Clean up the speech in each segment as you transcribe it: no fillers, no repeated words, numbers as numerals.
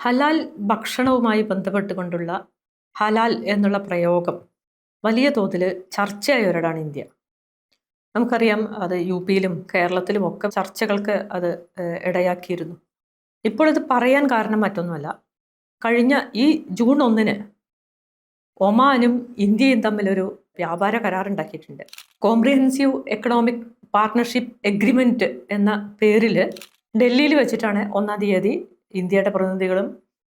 ഹലാൽ ഭക്ഷണവുമായി ബന്ധപ്പെട്ടുകൊണ്ടുള്ള ഹലാൽ എന്നുള്ള പ്രയോഗം വലിയ തോതിൽ ചർച്ചയായ ഒരിടാണ് ഇന്ത്യ. നമുക്കറിയാം അത് യു പിയിലും കേരളത്തിലും ഒക്കെ ചർച്ചകൾക്ക് അത് ഇടയാക്കിയിരുന്നു. ഇപ്പോൾ ഇത് പറയാൻ കാരണം മറ്റൊന്നുമല്ല, കഴിഞ്ഞ ഈ ജൂൺ 1 ഒമാനും ഇന്ത്യയും തമ്മിലൊരു വ്യാപാര കരാറുണ്ടാക്കിയിട്ടുണ്ട്. കോംപ്രിഹെൻസീവ് എക്കണോമിക് പാർട്ണർഷിപ്പ് എഗ്രിമെൻറ്റ് എന്ന പേരിൽ ഡൽഹിയിൽ വെച്ചിട്ടാണ് 1-ാം തീയതി ഇന്ത്യയുടെ പ്രതിനിധികളും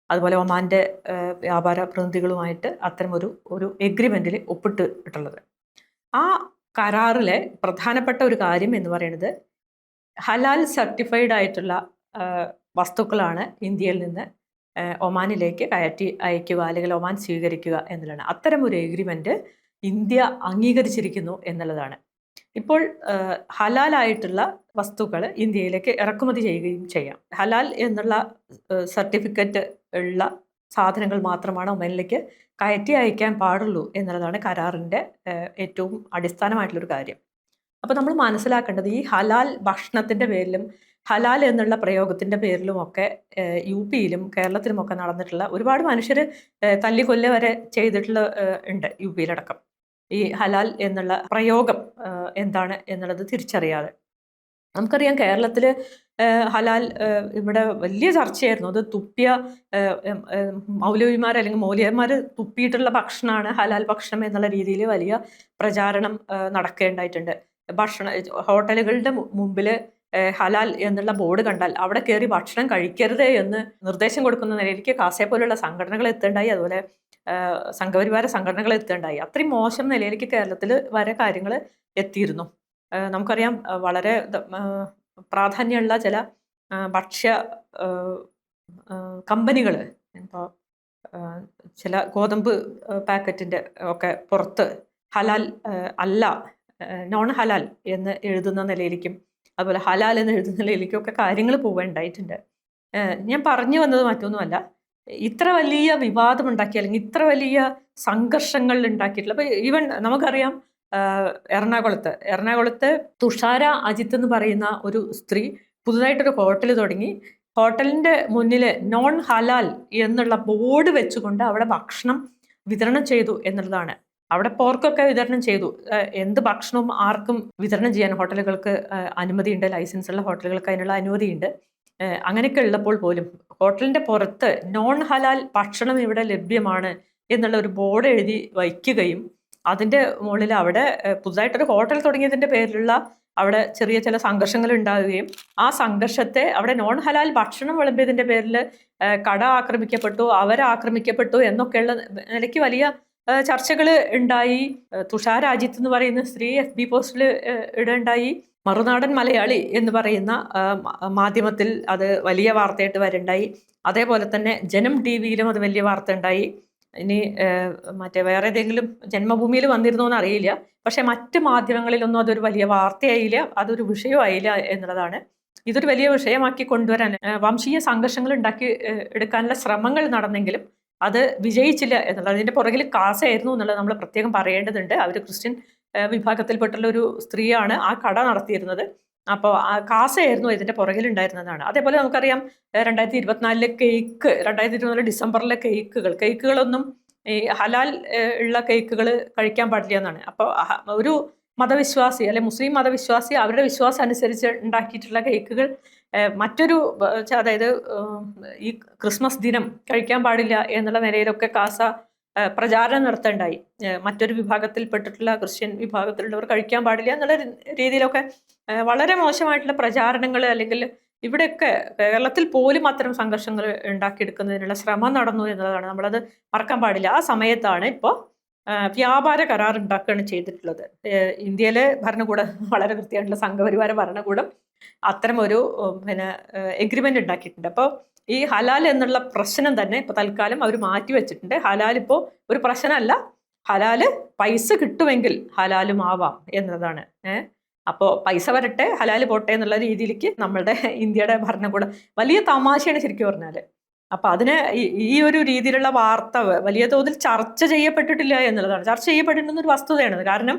അതുപോലെ ഒമാൻ്റെ വ്യാപാര പ്രതിനിധികളുമായിട്ട് അത്തരമൊരു എഗ്രിമെൻറ്റിൽ ഒപ്പിട്ടിട്ടുള്ളത്. ആ കരാറിലെ പ്രധാനപ്പെട്ട ഒരു കാര്യം എന്ന് പറയുന്നത് ഹലാൽ സർട്ടിഫൈഡ് ആയിട്ടുള്ള വസ്തുക്കളാണ് ഇന്ത്യയിൽ നിന്ന് ഒമാനിലേക്ക് കയറ്റി അയക്കുക അല്ലെങ്കിൽ ഒമാൻ സ്വീകരിക്കുക എന്നുള്ളതാണ്. അത്തരമൊരു എഗ്രിമെൻറ്റ് ഇന്ത്യ അംഗീകരിച്ചിരിക്കുന്നു എന്നുള്ളതാണ്. ഇപ്പോൾ ഹലാലായിട്ടുള്ള വസ്തുക്കൾ ഇന്ത്യയിലേക്ക് ഇറക്കുമതി ചെയ്യുകയും ചെയ്യാം. ഹലാൽ എന്നുള്ള സർട്ടിഫിക്കറ്റ് ഉള്ള സാധനങ്ങൾ മാത്രമാണ് ഒമാനിലേക്ക് കയറ്റി അയക്കാൻ പാടുള്ളൂ എന്നുള്ളതാണ് കരാറിൻ്റെ ഏറ്റവും അടിസ്ഥാനമായിട്ടുള്ളൊരു കാര്യം. അപ്പോൾ നമ്മൾ മനസ്സിലാക്കേണ്ടത് ഈ ഹലാൽ ഭക്ഷണത്തിൻ്റെ പേരിലും ഹലാൽ എന്നുള്ള പ്രയോഗത്തിൻ്റെ പേരിലുമൊക്കെ യു പിയിലും കേരളത്തിലുമൊക്കെ നടന്നിട്ടുള്ള ഒരുപാട് മനുഷ്യർ തല്ലിക്കൊല്ലുക വരെ ചെയ്തിട്ടുള്ള ഉണ്ട് യു പിയിലടക്കം. ഈ ഹലാൽ എന്നുള്ള പ്രയോഗം എന്താണ് എന്നുള്ളത് തിരിച്ചറിയാതെ. നമുക്കറിയാം കേരളത്തിൽ ഹലാൽ ഇവിടെ വലിയ ചർച്ചയായിരുന്നു. അത് തുപ്പിയ മൗലവിമാർ അല്ലെങ്കിൽ മൗലിയന്മാർ തുപ്പിയിട്ടുള്ള ഭക്ഷണമാണ് ഹലാൽ ഭക്ഷണം എന്നുള്ള രീതിയിൽ വലിയ പ്രചാരണം നടക്കേണ്ടായിട്ടുണ്ട്. ഹോട്ടലുകളുടെ മുമ്പിൽ ഹലാൽ എന്നുള്ള ബോർഡ് കണ്ടാൽ അവിടെ കയറി ഭക്ഷണം കഴിക്കരുത് എന്ന് നിർദ്ദേശം കൊടുക്കുന്ന നിലയിലേക്ക് കാസയെ പോലുള്ള സംഘടനകൾ എത്തേണ്ടായി. അതുപോലെ സംഘപരിവാര സംഘടനകൾ എത്തേണ്ടായി. അത്രയും മോശം നിലയിലേക്ക് കേരളത്തിൽ വരെ കാര്യങ്ങൾ എത്തിയിരുന്നു. നമുക്കറിയാം വളരെ പ്രാധാന്യമുള്ള ചില ഭക്ഷ്യ കമ്പനികൾ ഇപ്പോൾ ചില ഗോതമ്പ് പാക്കറ്റിൻ്റെ ഒക്കെ പുറത്ത് ഹലാൽ അല്ല, നോൺ ഹലാൽ എന്ന് എഴുതുന്ന നിലയിലേക്കും അതുപോലെ ഹലാൽ എന്ന് എഴുതുന്ന നിലയിലേക്കും ഒക്കെ കാര്യങ്ങൾ പോവുകയുണ്ടായിട്ടുണ്ട്. ഞാൻ പറഞ്ഞു വന്നത് മറ്റൊന്നുമല്ല, ഇത്ര വലിയ വിവാദമുണ്ടാക്കി അല്ലെങ്കിൽ ഇത്ര വലിയ സംഘർഷങ്ങൾ ഉണ്ടാക്കിയിട്ടുള്ള ഇപ്പോൾ ഈവൻ നമുക്കറിയാം എറണാകുളത്ത് തുഷാര അജിത്ത് എന്ന് പറയുന്ന ഒരു സ്ത്രീ പുതുതായിട്ടൊരു ഹോട്ടൽ തുടങ്ങി. ഹോട്ടലിൻ്റെ മുന്നിൽ നോൺ ഹലാൽ എന്നുള്ള ബോർഡ് വെച്ചുകൊണ്ട് അവിടെ ഭക്ഷണം വിതരണം ചെയ്തു എന്നുള്ളതാണ്. അവിടെ പോർക്കൊക്കെ വിതരണം ചെയ്തു. എന്ത് ഭക്ഷണവും ആർക്കും വിതരണം ചെയ്യാൻ ഹോട്ടലുകൾക്ക് അനുമതിയുണ്ട്, ലൈസൻസ് ഉള്ള ഹോട്ടലുകൾക്ക് അതിനുള്ള അനുമതിയുണ്ട്. അങ്ങനെയൊക്കെ ഉള്ളപ്പോൾ പോലും ഹോട്ടലിൻ്റെ പുറത്ത് നോൺ ഹലാൽ ഭക്ഷണം ഇവിടെ ലഭ്യമാണ് എന്നുള്ള ഒരു ബോർഡ് എഴുതി വയ്ക്കുകയും അതിൻ്റെ മുകളിൽ അവിടെ പുതുതായിട്ടൊരു ഹോട്ടൽ തുടങ്ങിയതിൻ്റെ പേരിലുള്ള അവിടെ ചെറിയ ചില സംഘർഷങ്ങൾ ഉണ്ടാവുകയും ആ സംഘർഷത്തെ അവിടെ നോൺ ഹലാൽ ഭക്ഷണം വിളമ്പിയതിൻ്റെ പേരിൽ കട ആക്രമിക്കപ്പെട്ടു, അവരാക്രമിക്കപ്പെട്ടു എന്നൊക്കെയുള്ള നിലയ്ക്ക് വലിയ ചർച്ചകൾ ഉണ്ടായി. തുഷാര അജിത്ത് എന്ന് പറയുന്ന സ്ത്രീ FB പോസ്റ്റിൽ ഇടുണ്ടായി. മറുനാടൻ മലയാളി എന്ന് പറയുന്ന മാധ്യമത്തിൽ അത് വലിയ വാർത്തയായിട്ട് വരുണ്ടായി. അതേപോലെ തന്നെ ജനം TV-യിലും അത് വലിയ വാർത്ത ഉണ്ടായി. ഇനി മറ്റേ വേറെ ഏതെങ്കിലും ജന്മഭൂമിയിൽ വന്നിരുന്നോ എന്ന് അറിയില്ല. പക്ഷെ മറ്റ് മാധ്യമങ്ങളിലൊന്നും അതൊരു വലിയ വാർത്തയായില്ല, അതൊരു വിഷയമായില്ല എന്നുള്ളതാണ്. ഇതൊരു വലിയ വിഷയമാക്കി കൊണ്ടുവരാൻ വംശീയ സംഘർഷങ്ങൾ ഉണ്ടാക്കി എടുക്കാനുള്ള ശ്രമങ്ങൾ നടന്നെങ്കിലും അത് വിജയിച്ചില്ല എന്നുള്ളത്. അതിൻ്റെ പുറകിൽ കാസയായിരുന്നു എന്നുള്ളത് നമ്മൾ പ്രത്യേകം പറയേണ്ടതുണ്ട്. അവർ ക്രിസ്ത്യൻ വിഭാഗത്തിൽപ്പെട്ടുള്ള ഒരു സ്ത്രീയാണ് ആ കട നടത്തിയിരുന്നത്. അപ്പോൾ ആ കാസയായിരുന്നു ഇതിൻ്റെ പുറകിലുണ്ടായിരുന്നതാണ്. അതേപോലെ നമുക്കറിയാം 2024 കേക്ക്, 2024 ഡിസംബറിലെ കേക്കുകളൊന്നും ഈ ഹലാൽ ഉള്ള കേക്കുകൾ കഴിക്കാൻ പാടില്ല എന്നാണ്. അപ്പോൾ ഒരു മതവിശ്വാസി അല്ലെ മുസ്ലിം മതവിശ്വാസി അവരുടെ വിശ്വാസം അനുസരിച്ച് ഉണ്ടാക്കിയിട്ടുള്ള കേക്കുകൾ മറ്റൊരു അതായത് ഈ ക്രിസ്മസ് ദിനം കഴിക്കാൻ പാടില്ല എന്നുള്ള നിലയിലൊക്കെ കാസ പ്രചാരണം നടത്തേണ്ടായി. മറ്റൊരു വിഭാഗത്തിൽപ്പെട്ടിട്ടുള്ള ക്രിസ്ത്യൻ വിഭാഗത്തിലുള്ളവർ കഴിക്കാൻ പാടില്ല എന്നുള്ള രീതിയിലൊക്കെ വളരെ മോശമായിട്ടുള്ള പ്രചാരണങ്ങൾ അല്ലെങ്കിൽ ഇവിടെയൊക്കെ കേരളത്തിൽ പോലും അത്തരം സംഘർഷങ്ങൾ ഉണ്ടാക്കിയെടുക്കുന്നതിനുള്ള ശ്രമം നടന്നു എന്നുള്ളതാണ്. നമ്മളത് മറക്കാൻ പാടില്ല. ആ സമയത്താണ് ഇപ്പോൾ വ്യാപാര കരാർ ഉണ്ടാക്കുകയാണ് ചെയ്തിട്ടുള്ളത്. ഇന്ത്യയിലെ ഭരണകൂടം വളരെ കൃത്യമായിട്ടുള്ള സംഘപരിവാര ഭരണകൂടം അത്തരം ഒരു എഗ്രിമെന്റ് ഉണ്ടാക്കിയിട്ടുണ്ട്. അപ്പോൾ ഈ ഹലാൽ എന്നുള്ള പ്രശ്നം തന്നെ ഇപ്പോൾ തൽക്കാലം അവർ മാറ്റി വെച്ചിട്ടുണ്ട്. ഹലാൽ ഇപ്പോൾ ഒരു പ്രശ്നമല്ല, ഹലാല് പൈസ കിട്ടുമെങ്കിൽ ഹലാലും ആവാം എന്നതാണ്. അപ്പോൾ പൈസ വരട്ടെ, ഹലാല് പോട്ടെ എന്നുള്ള രീതിയിലേക്ക് നമ്മളുടെ ഇന്ത്യയുടെ ഭരണകൂടം വലിയ തമാശയാണ് ശരിക്കും പറഞ്ഞാൽ. അപ്പം അതിന് ഈ ഒരു രീതിയിലുള്ള വാർത്ത വലിയ തോതിൽ ചർച്ച ചെയ്യപ്പെട്ടിട്ടില്ല എന്നുള്ളതാണ്. ചർച്ച ചെയ്യപ്പെട്ടിട്ടുന്നൊരു വസ്തുതയാണത്. കാരണം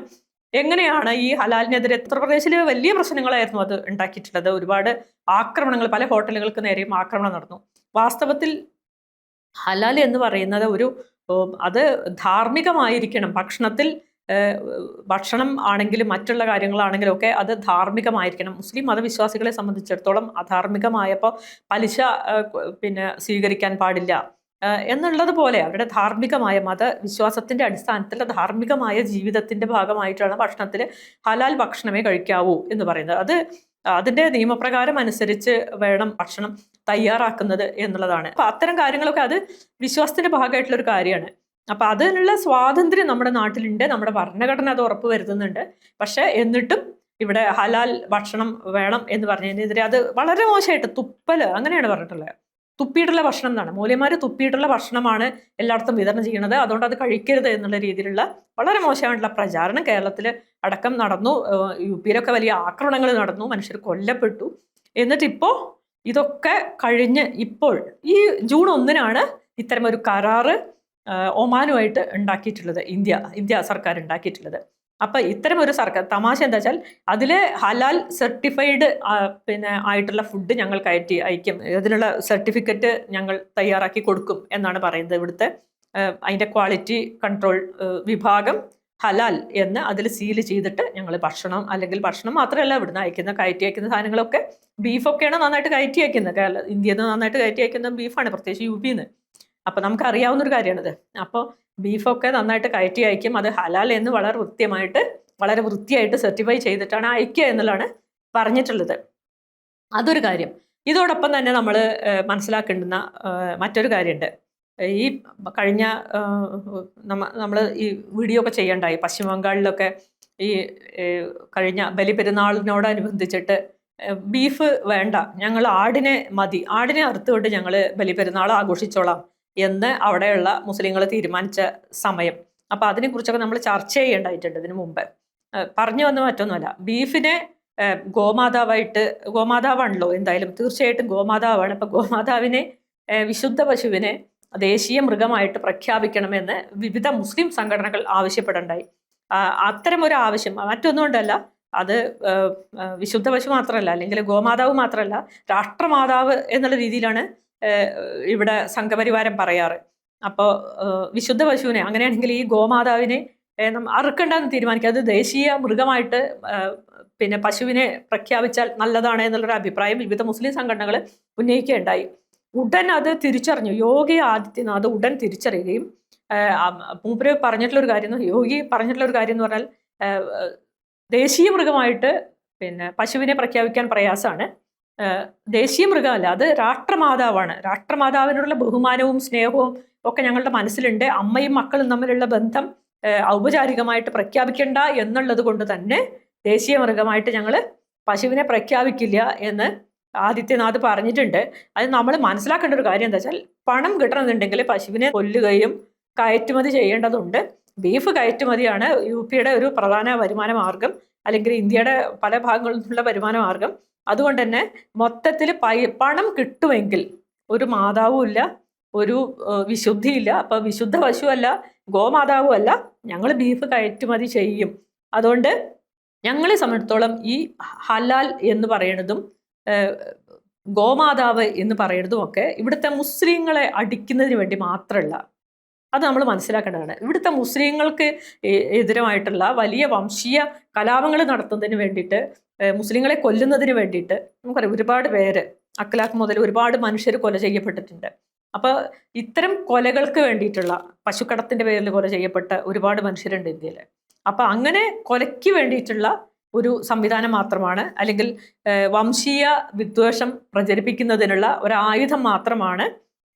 എങ്ങനെയാണ് ഈ ഹലാലിനെതിരെ ഉത്തർപ്രദേശിൽ വലിയ പ്രശ്നങ്ങളായിരുന്നു അത് ഉണ്ടാക്കിയിട്ടുള്ളത്. ഒരുപാട് ആക്രമണങ്ങൾ, പല ഹോട്ടലുകൾക്ക് നേരെയും ആക്രമണം നടന്നു. വാസ്തവത്തിൽ ഹലാൽ എന്ന് പറയുന്നത് അത് ധാർമ്മികമായിരിക്കണം. ഭക്ഷണം ആണെങ്കിലും മറ്റുള്ള കാര്യങ്ങളാണെങ്കിലും ഒക്കെ അത് ധാർമ്മികമായിരിക്കണം. മുസ്ലിം മതവിശ്വാസികളെ സംബന്ധിച്ചിടത്തോളം അധാർമികമായപ്പോൾ പലിശ സ്വീകരിക്കാൻ പാടില്ല എന്നുള്ളത് പോലെ അവരുടെ ധാർമ്മികമായ മതവിശ്വാസത്തിന്റെ അടിസ്ഥാനത്തിൽ ധാർമ്മികമായ ജീവിതത്തിന്റെ ഭാഗമായിട്ടാണ് ഭക്ഷണത്തിൽ ഹലാൽ ഭക്ഷണമേ കഴിക്കാവൂ എന്ന് പറയുന്നത്. അതിന്റെ നിയമപ്രകാരം അനുസരിച്ച് വേണം ഭക്ഷണം തയ്യാറാക്കുന്നത് എന്നുള്ളതാണ്. അപ്പൊ അത്തരം കാര്യങ്ങളൊക്കെ അത് വിശ്വാസത്തിന്റെ ഭാഗമായിട്ടുള്ള ഒരു കാര്യമാണ്. അപ്പൊ അതിനുള്ള സ്വാതന്ത്ര്യം നമ്മുടെ നാട്ടിലുണ്ട്, നമ്മുടെ ഭരണഘടന അത് ഉറപ്പ് വരുത്തുന്നുണ്ട്. പക്ഷെ എന്നിട്ടും ഇവിടെ ഹലാൽ ഭക്ഷണം വേണം എന്ന് പറഞ്ഞതിനെതിരെ അത് വളരെ മോശമായിട്ട് തുപ്പല് അങ്ങനെയാണ് പറഞ്ഞിട്ടുള്ളത്. തുപ്പിയിട്ടുള്ള ഭക്ഷണം എന്നാണ്, മൂല്യന്മാര് തുപ്പിയിട്ടുള്ള ഭക്ഷണമാണ് എല്ലായിടത്തും വിതരണം ചെയ്യുന്നത്, അതുകൊണ്ട് അത് കഴിക്കരുത് എന്നുള്ള രീതിയിലുള്ള വളരെ മോശമായിട്ടുള്ള പ്രചാരണം കേരളത്തിൽ അടക്കം നടന്നു. UP-യിലൊക്കെ വലിയ ആക്രമണങ്ങൾ നടന്നു, മനുഷ്യർ കൊല്ലപ്പെട്ടു. എന്നിട്ടിപ്പോൾ ഇതൊക്കെ കഴിഞ്ഞ് ഇപ്പോൾ ഈ ജൂൺ 1-നാണ് ഇത്തരമൊരു കരാറ് ഒമാനുമായിട്ട് ഉണ്ടാക്കിയിട്ടുള്ളത്, ഇന്ത്യ സർക്കാർ ഉണ്ടാക്കിയിട്ടുള്ളത്. അപ്പൊ ഇത്തരം ഒരു സർക്കാർ തമാശ എന്താ വെച്ചാൽ അതില് ഹലാൽ സർട്ടിഫൈഡ് ആയിട്ടുള്ള ഫുഡ് ഞങ്ങൾ കയറ്റി അയക്കും, അതിനുള്ള സർട്ടിഫിക്കറ്റ് ഞങ്ങൾ തയ്യാറാക്കി കൊടുക്കും എന്നാണ് പറയുന്നത്. ഇവിടുത്തെ അതിന്റെ ക്വാളിറ്റി കൺട്രോൾ വിഭാഗം ഹലാൽ എന്ന് അതിൽ സീൽ ചെയ്തിട്ട് ഞങ്ങൾ ഭക്ഷണം മാത്രമല്ല ഇവിടുന്ന് കയറ്റി അയക്കുന്ന സാധനങ്ങളൊക്കെ ബീഫൊക്കെയാണ് നന്നായിട്ട് കയറ്റി അയക്കുന്നത്. ഇന്ത്യയിൽ നിന്ന് നന്നായിട്ട് കയറ്റി അയക്കുന്ന ബീഫാണ്, പ്രത്യേകിച്ച് UP-ന്ന്. അപ്പൊ നമുക്ക് അറിയാവുന്നൊരു കാര്യമാണിത്. അപ്പോൾ ബീഫൊക്കെ നന്നായിട്ട് കയറ്റി അയക്കും, അത് ഹലാൽ എന്ന് വളരെ വൃത്തിയായിട്ട് സർട്ടിഫൈ ചെയ്തിട്ടാണ് അയക്കുക എന്നുള്ളതാണ് പറഞ്ഞിട്ടുള്ളത്. അതൊരു കാര്യം. ഇതോടൊപ്പം തന്നെ നമ്മൾ മനസ്സിലാക്കേണ്ടുന്ന മറ്റൊരു കാര്യമുണ്ട്. ഈ കഴിഞ്ഞ നമ്മൾ ഈ വീഡിയോ ഒക്കെ ചെയ്യണ്ടായി, പശ്ചിമ ബംഗാളിലൊക്കെ ഈ കഴിഞ്ഞ ബലിപെരുന്നാളിനോടനുബന്ധിച്ചിട്ട് ബീഫ് വേണ്ട, ഞങ്ങൾ ആടിനെ അറുത്തുകൊണ്ട് ഞങ്ങൾ ബലിപെരുന്നാൾ ആഘോഷിച്ചോളാം എന്ന് അവിടെയുള്ള മുസ്ലിങ്ങൾ തീരുമാനിച്ച സമയം. അപ്പൊ അതിനെക്കുറിച്ചൊക്കെ നമ്മൾ ചർച്ച ചെയ്യേണ്ടതായിട്ടുണ്ട്. ഇതിനു മുമ്പ് പറഞ്ഞു വന്ന മറ്റൊന്നുമല്ല, ബീഫിനെ ഗോമാതാവാണല്ലോ, എന്തായാലും തീർച്ചയായിട്ടും ഗോമാതാവാണ്. അപ്പൊ ഗോമാതാവിനെ, വിശുദ്ധ പശുവിനെ ദേശീയ മൃഗമായിട്ട് പ്രഖ്യാപിക്കണമെന്ന് വിവിധ മുസ്ലിം സംഘടനകൾ ആവശ്യപ്പെടണ്ടായി. അത്തരം ഒരു ആവശ്യം മറ്റൊന്നും കൊണ്ടല്ല, അത് വിശുദ്ധ പശു മാത്രമല്ല, അല്ലെങ്കിൽ ഗോമാതാവ് മാത്രമല്ല, രാഷ്ട്രമാതാവ് എന്നുള്ള രീതിയിലാണ് ഇവിടെ സംഘപരിവാരം പറയാറ്. അപ്പോൾ വിശുദ്ധ പശുവിനെ, അങ്ങനെയാണെങ്കിൽ ഈ ഗോമാതാവിനെ അറുക്കണ്ടെന്ന് തീരുമാനിക്കുക, അത് ദേശീയ മൃഗമായിട്ട് പശുവിനെ പ്രഖ്യാപിച്ചാൽ നല്ലതാണ് എന്നുള്ളൊരു അഭിപ്രായം വിവിധ മുസ്ലിം സംഘടനകൾ ഉന്നയിക്കുകയുണ്ടായി. ഉടൻ അത് തിരിച്ചറിഞ്ഞു യോഗി ആദിത്യനാഥ്, ഉടൻ തിരിച്ചറിയുകയും മൂപ്പര് പറഞ്ഞിട്ടുള്ളൊരു കാര്യം എന്ന് പറഞ്ഞാൽ ദേശീയ മൃഗമായിട്ട് പശുവിനെ പ്രഖ്യാപിക്കാൻ പ്രയാസമാണ്, ദേശീയ മൃഗമല്ല, അത് രാഷ്ട്രമാതാവാണ്. രാഷ്ട്രമാതാവിനോടുള്ള ബഹുമാനവും സ്നേഹവും ഒക്കെ ഞങ്ങളുടെ മനസ്സിലുണ്ട്. അമ്മയും മക്കളും തമ്മിലുള്ള ബന്ധം ഔപചാരികമായിട്ട് പ്രഖ്യാപിക്കണ്ട എന്നുള്ളത് കൊണ്ട് തന്നെ ദേശീയ മൃഗമായിട്ട് ഞങ്ങൾ പശുവിനെ പ്രഖ്യാപിക്കില്ല എന്ന് ആദിത്യനാഥ് പറഞ്ഞിട്ടുണ്ട്. അത് നമ്മൾ മനസ്സിലാക്കേണ്ട ഒരു കാര്യം എന്താ വെച്ചാൽ, പണം കിട്ടണമെന്നുണ്ടെങ്കിൽ പശുവിനെ കൊല്ലുകയും കയറ്റുമതി ചെയ്യേണ്ടതുണ്ട്. ബീഫ് കയറ്റുമതിയാണ് UP-യുടെ ഒരു പ്രധാന വരുമാന മാർഗം, അല്ലെങ്കിൽ ഇന്ത്യയുടെ പല ഭാഗങ്ങളിൽ നിന്നുള്ള വരുമാന മാർഗം. അതുകൊണ്ട് തന്നെ മൊത്തത്തിൽ പണം കിട്ടുമെങ്കിൽ ഒരു മാതാവും ഇല്ല, ഒരു വിശുദ്ധിയില്ല. അപ്പൊ വിശുദ്ധ പശുവല്ല, ഗോമാതാവും അല്ല, ഞങ്ങൾ ബീഫ് കയറ്റുമതി ചെയ്യും. അതുകൊണ്ട് ഞങ്ങളെ സംബന്ധിച്ചിടത്തോളം ഈ ഹലാൽ എന്ന് പറയുന്നതും ഗോമാതാവ് എന്ന് പറയുന്നതും ഒക്കെ ഇവിടുത്തെ മുസ്ലിങ്ങളെ അടിക്കുന്നതിന് വേണ്ടി മാത്രമല്ല, അത് നമ്മൾ മനസ്സിലാക്കേണ്ടതാണ്. ഇവിടുത്തെ മുസ്ലിങ്ങൾക്ക് എതിരായിട്ടുള്ള വലിയ വംശീയ കലാപങ്ങൾ നടത്തുന്നതിന് വേണ്ടിയിട്ട്, മുസ്ലിങ്ങളെ കൊല്ലുന്നതിന് വേണ്ടിയിട്ട് നമുക്കറിയാം ഒരുപാട് പേര്, അഖ്ലാഖ് മുതൽ ഒരുപാട് മനുഷ്യർ കൊല ചെയ്യപ്പെട്ടിട്ടുണ്ട്. അപ്പോൾ ഇത്തരം കൊലകൾക്ക് വേണ്ടിയിട്ടുള്ള, പശുക്കടത്തിന്റെ പേരിൽ കൊല ചെയ്യപ്പെട്ട ഒരുപാട് മനുഷ്യരുണ്ട് ഇന്ത്യയിൽ. അപ്പൊ അങ്ങനെ കൊലയ്ക്ക് വേണ്ടിയിട്ടുള്ള ഒരു സംവിധാനം മാത്രമാണ്, അല്ലെങ്കിൽ വംശീയ വിദ്വേഷം പ്രചരിപ്പിക്കുന്നതിനുള്ള ഒരു ആയുധം മാത്രമാണ്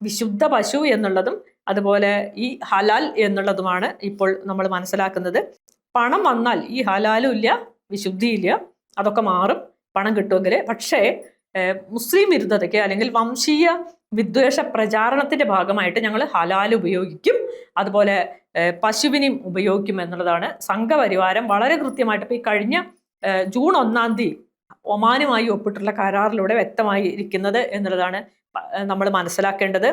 വിശുദ്ധ പശു എന്നുള്ളതും അതുപോലെ ഈ ഹലാൽ എന്നുള്ളതുമാണ് ഇപ്പോൾ നമ്മൾ മനസ്സിലാക്കുന്നത്. പണം വന്നാൽ ഈ ഹലാലും ഇല്ല, വിശുദ്ധിയില്ല, അതൊക്കെ മാറും പണം കിട്ടുമെങ്കിൽ. പക്ഷേ മുസ്ലിം വിരുദ്ധതയ്ക്ക് അല്ലെങ്കിൽ വംശീയ വിദ്വേഷ പ്രചാരണത്തിന്റെ ഭാഗമായിട്ട് ഞങ്ങൾ ഹലാൽ ഉപയോഗിക്കും, അതുപോലെ പശുവിനെയും ഉപയോഗിക്കും എന്നുള്ളതാണ് സംഘപരിവാരം വളരെ കൃത്യമായിട്ട് ഇപ്പോൾ ഈ കഴിഞ്ഞ ജൂൺ 1-ാം തീയതി ഒമാനുമായി ഒപ്പിട്ടുള്ള കരാറിലൂടെ വ്യക്തമായി ഇരിക്കുന്നത് എന്നുള്ളതാണ് നമ്മൾ മനസ്സിലാക്കേണ്ടത്.